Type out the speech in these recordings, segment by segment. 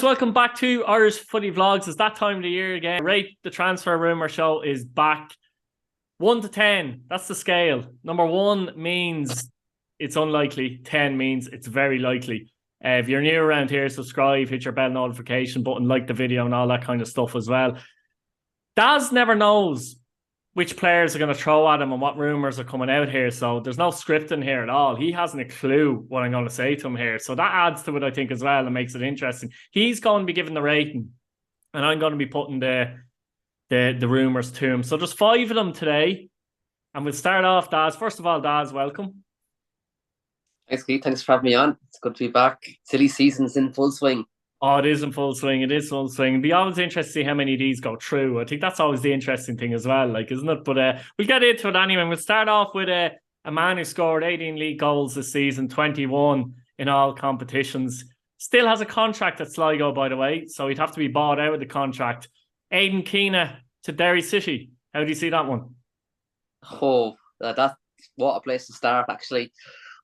welcome back to Irish Footy Vlogs. It's that time of the year again. Rate the Transfer Rumour show is back. 1 to 10, that's the scale. Number 1 means it's unlikely. 10 means it's very likely. If you're new around here, subscribe, hit your bell notification button, like the video and all that kind of stuff as well. Daz never knows which players are going to throw at him and what rumours are coming out here. So there's no scripting here at all. He hasn't a clue what I'm going to say to him here. So that adds to it, I think, as well, and makes it interesting. He's going to be giving the rating, and I'm going to be putting the rumours to him. So there's 5 of them today. And we'll start off, Daz. First of all, Daz, welcome. Thanks, Keith. Thanks for having me on. It's good to be back. Silly season's in full swing. Oh, it is in full swing. It is full swing. It'll be always interesting to see how many of these go through. I think that's always the interesting thing as well, like, isn't it? But we'll get into it anyway. We'll start off with a man who scored 18 league goals this season, 21 in all competitions. Still has a contract at Sligo, by the way, so he'd have to be bought out of the contract. Aidan Keena to Derry City. How do you see that one? Oh, that's what a place to start, actually.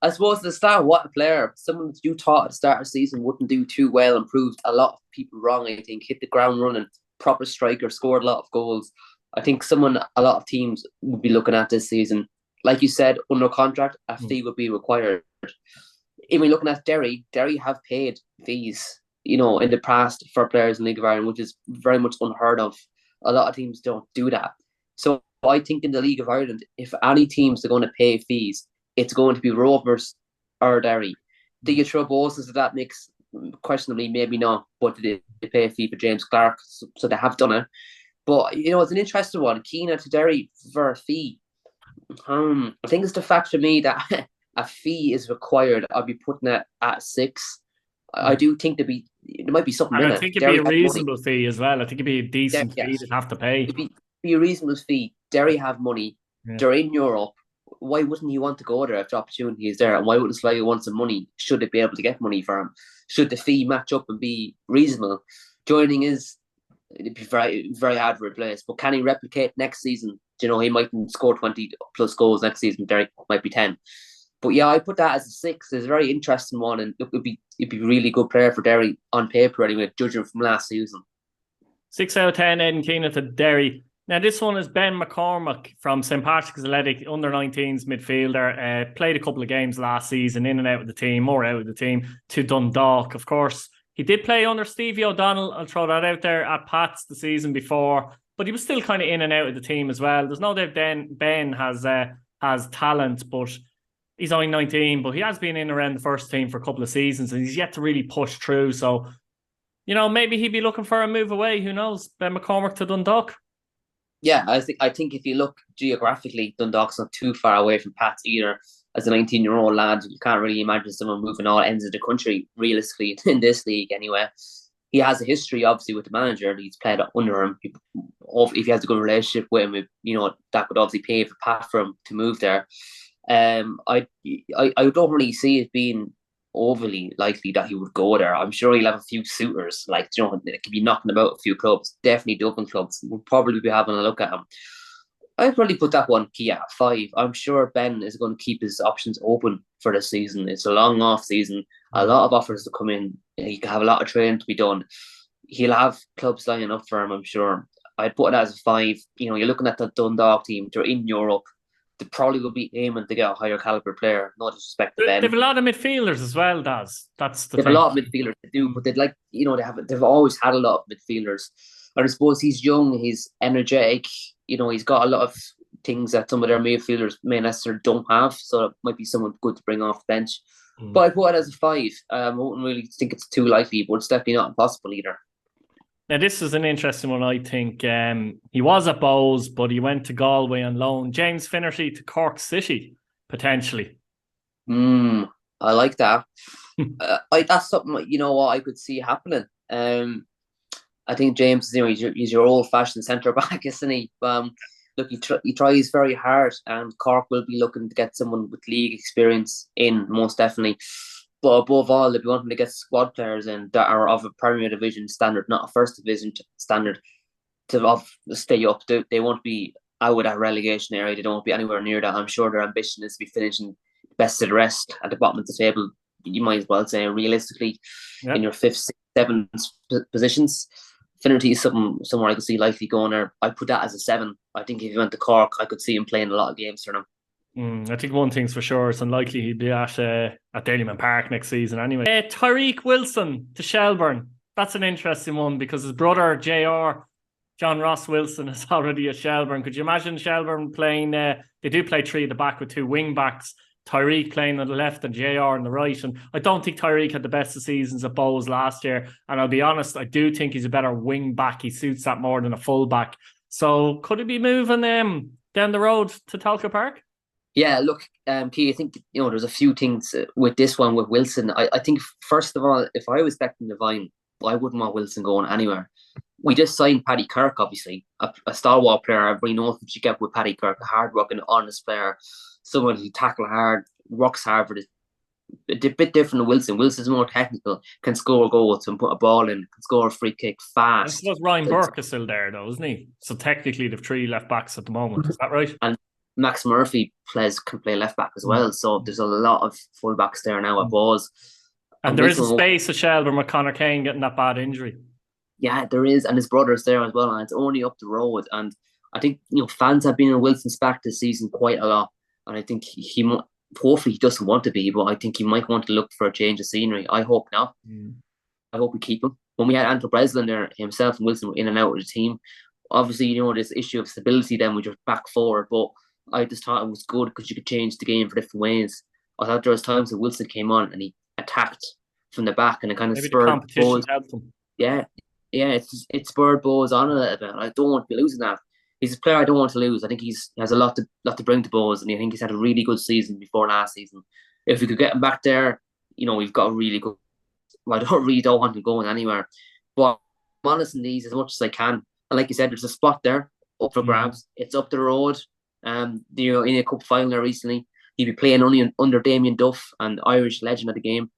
I suppose at the start, what a player. Someone you thought at the start of the season wouldn't do too well and proved a lot of people wrong, I think. Hit the ground running, proper striker, scored a lot of goals. I think someone a lot of teams would be looking at this season. Like you said, under contract, a fee would be required. If we're looking at Derry have paid fees, in the past for players in League of Ireland, which is very much unheard of. A lot of teams don't do that. So I think in the League of Ireland, if any teams are going to pay fees, it's going to be Rumours or Derry. Do you throw balls into that mix? Questionably, maybe not. But they pay a fee for James Clark, so they have done it. But, it's an interesting one. Keena to Derry for a fee. I think it's the fact for me that a fee is required. I'll be putting it at 6. I do think there might be something in it. I think it'd be a reasonable fee as well. I think it'd be a decent fee to have to pay. It'd be a reasonable fee. Derry have money. Yeah. They're in Europe. Why wouldn't you want to go there if the opportunity is there? And why wouldn't Sligo want some money? Should they be able to get money for him? Should the fee match up and be reasonable? Joining it'd be very, very hard to replace. But can he replicate next season? He mightn't score 20 plus goals next season. Derek might be 10. But yeah, I put that as a 6. It's a very interesting one, and it'd be a really good player for Derry on paper anyway, judging from last season. 6 out of 10, Aidan Keena to Derry. Now, this one is Ben McCormack from St. Patrick's Athletic, under-19s midfielder. Played a couple of games last season, in and out of the team, more out of the team, to Dundalk. Of course, he did play under Stevie O'Donnell. I'll throw that out there at Pats the season before, but he was still kind of in and out of the team as well. There's no doubt Ben has talent, but he's only 19, but he has been in around the first team for a couple of seasons, and he's yet to really push through. So, maybe he'd be looking for a move away. Who knows? Ben McCormack to Dundalk. Yeah, I think if you look geographically, Dundalk's not too far away from Pats either. As a 19-year-old lad, you can't really imagine someone moving all ends of the country, realistically, in this league anyway. He has a history, obviously, with the manager. He's played under him. If he has a good relationship with him, that could obviously pave a path for him to move there. I don't really see it being overly likely that he would go there. I'm sure he'll have a few suitors, they could be knocking about a few clubs. Definitely Dublin clubs will probably be having a look at him. I'd probably put that one key at 5. I'm sure Ben is going to keep his options open for this season. It's a long off season, a lot of offers to come in. He can have a lot of training to be done. He'll have clubs lining up for him, I'm sure. I'd put it as a 5. You're looking at the Dundalk team. They're in Europe. They probably will be aiming to get a higher caliber player. No disrespect to Ben. They've a lot of midfielders as well, Daz. That's the thing. They've a lot of midfielders to do, but they've always had a lot of midfielders. And I suppose he's young, he's energetic. He's got a lot of things that some of their midfielders may necessarily don't have. So it might be someone good to bring off the bench. But I put it as a 5. I wouldn't really think it's too likely, but it's definitely not impossible either. Now, this is an interesting one, I think. He was at Bows, but he went to Galway on loan. James Finnerty to Cork City, potentially. I like that. That's something, what I could see happening. I think James, he's your old-fashioned centre-back, isn't he? Look, he tries very hard, and Cork will be looking to get someone with league experience in, most definitely. But above all, they'll be wanting to get squad players in that are of a Premier Division standard, not a First Division standard, to stay up. They won't be out of that relegation area. They don't want to be anywhere near that. I'm sure their ambition is to be finishing best of the rest at the bottom of the table you might as well say realistically Yep. in your 5th, 6th, 7th positions. Finnerty is somewhere I could see likely going there. I put that as a 7. I think if he went to Cork, I could see him playing a lot of games for them. I think one thing's for sure, it's unlikely he'd be at Dailyman Park next season anyway. Tyreke Wilson to Shelbourne. That's an interesting one because his brother, JR, John Ross Wilson, is already at Shelbourne. Could you imagine Shelbourne playing, they do play 3 at the back with 2 wing backs, Tyreke playing on the left and JR on the right. And I don't think Tyreke had the best of seasons at Bows last year. And I'll be honest, I do think he's a better wing back. He suits that more than a full back. So could he be moving down the road to Tolka Park? Yeah, look, Key, I think, there's a few things with this one with Wilson. I think, first of all, if I was backing the Vine, I wouldn't want Wilson going anywhere. We just signed Paddy Kirk, obviously, a stalwart player. Everybody knows what you get with Paddy Kirk, a hard-working, honest player, someone who tackle hard, works hard for this. A bit different than Wilson. Wilson's more technical, can score goals and put a ball in, can score a free kick fast. I suppose Ryan Burke is still there, though, isn't he? So technically, they've 3 left backs at the moment. Is that right? And Max Murphy can play left back as well. So there's a lot of full backs there now at Bows. And there is a space at Shelbourne with Conor Kane getting that bad injury. Yeah, there is, and his brother's there as well, and it's only up the road. And I think fans have been in Wilson's back this season quite a lot, and I think hopefully he doesn't want to be, but I think he might want to look for a change of scenery. I hope not. I hope we keep him. When we had Anton Breslin there, himself and Wilson were in and out of the team. Obviously, this issue of stability then with your back forward, but I just thought it was good because you could change the game for different ways. I thought there was times that Wilson came on and he attacked from the back and it kind of spurred Bows. Yeah, it spurred Bows on a little bit. I don't want to be losing that. He's a player I don't want to lose. I think he has a lot to bring to Bows, and I think he's had a really good season before last season. If we could get him back there, we've got a really good. Well, I don't want him going anywhere, but I'm honest in these as much as I can. And like you said, there's a spot there up for grabs. It's up the road. In a cup final there recently, he'd be playing only under Damien Duff, and Irish legend of the game.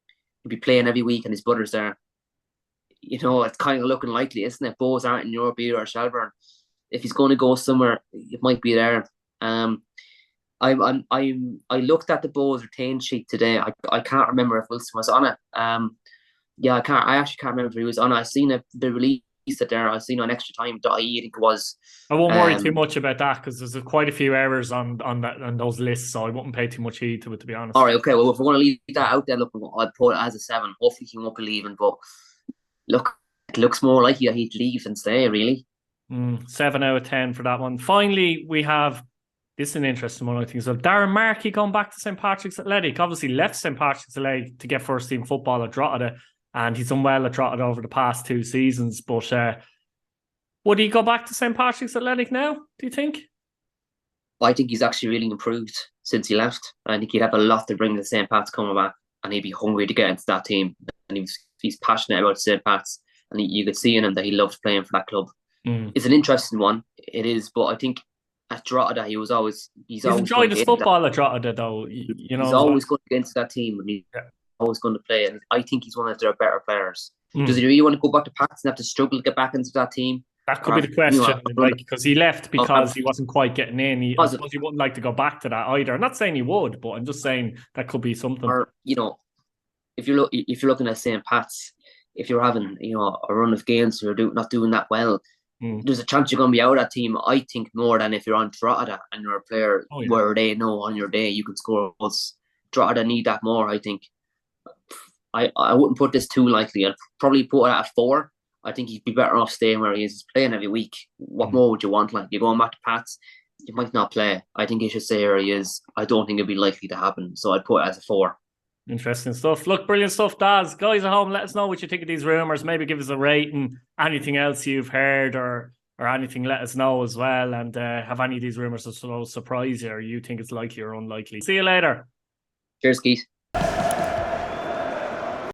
He'd be playing every week, and his brother's there. It's kind of looking likely, isn't it? Bows aren't in Europe either, or Shelbourne. If he's going to go somewhere, it might be there. I looked at the Bows retain sheet today. I can't remember if Wilson was on it. I actually can't remember if he was on it. I seen the release it there. I seen on extratime.ie, I think it was. I won't worry too much about that because there's quite a few errors on those lists, so I wouldn't pay too much heed to it, to be honest. All right, okay. Well, if we're going to leave that out there, look, I'd put it as a 7. Hopefully he won't be leaving, but look, it looks more likely that he'd leave than stay, really. 7 out of 10 for that one. Finally, we have, this is an interesting one, I think. So Darragh Markey going back to St. Patrick's Athletic. Obviously left St. Patrick's Athletic to get first team football at Drogheda, and he's done well at Drogheda over the past 2 seasons. But would he go back to St. Patrick's Athletic now, do you think? I think he's actually really improved since he left. I think he'd have a lot to bring to St. Pat's coming back, and he'd be hungry to get into that team. And he's passionate about St. Pat's, and you could see in him that he loved playing for that club. It's an interesting one. It is, but I think at Drogheda he's always enjoyed his football at Drogheda, though. He's always going to get into that team, and he's always going to play. And I think he's one of their better players. Does he really want to go back to Pats and have to struggle to get back into that team? That could be the question, because he left because he wasn't quite getting in. I suppose he wouldn't like to go back to that either. I'm not saying he would, but I'm just saying that could be something. Or if you're looking at St. Pat's, if you're having a run of games, you're not doing that well. There's a chance you're going to be out of that team, I think, more than if you're on Drogheda and you're a player where they know on your day you can score goals. Drogheda need that more, I think. I wouldn't put this too likely. I'd probably put it at 4. I think he'd be better off staying where he is. He's playing every week. What more would you want? Like, you're going back to Pats, you might not play. I think he should stay where he is. I don't think it'd be likely to happen. So I'd put it as a 4. Interesting stuff. Look, brilliant stuff, Daz. Guys at home, let us know what you think of these rumours. Maybe give us a rating. Anything else you've heard or anything, let us know as well. And have any of these rumours surprise you, or you think it's likely or unlikely? See you later. Cheers, Keith.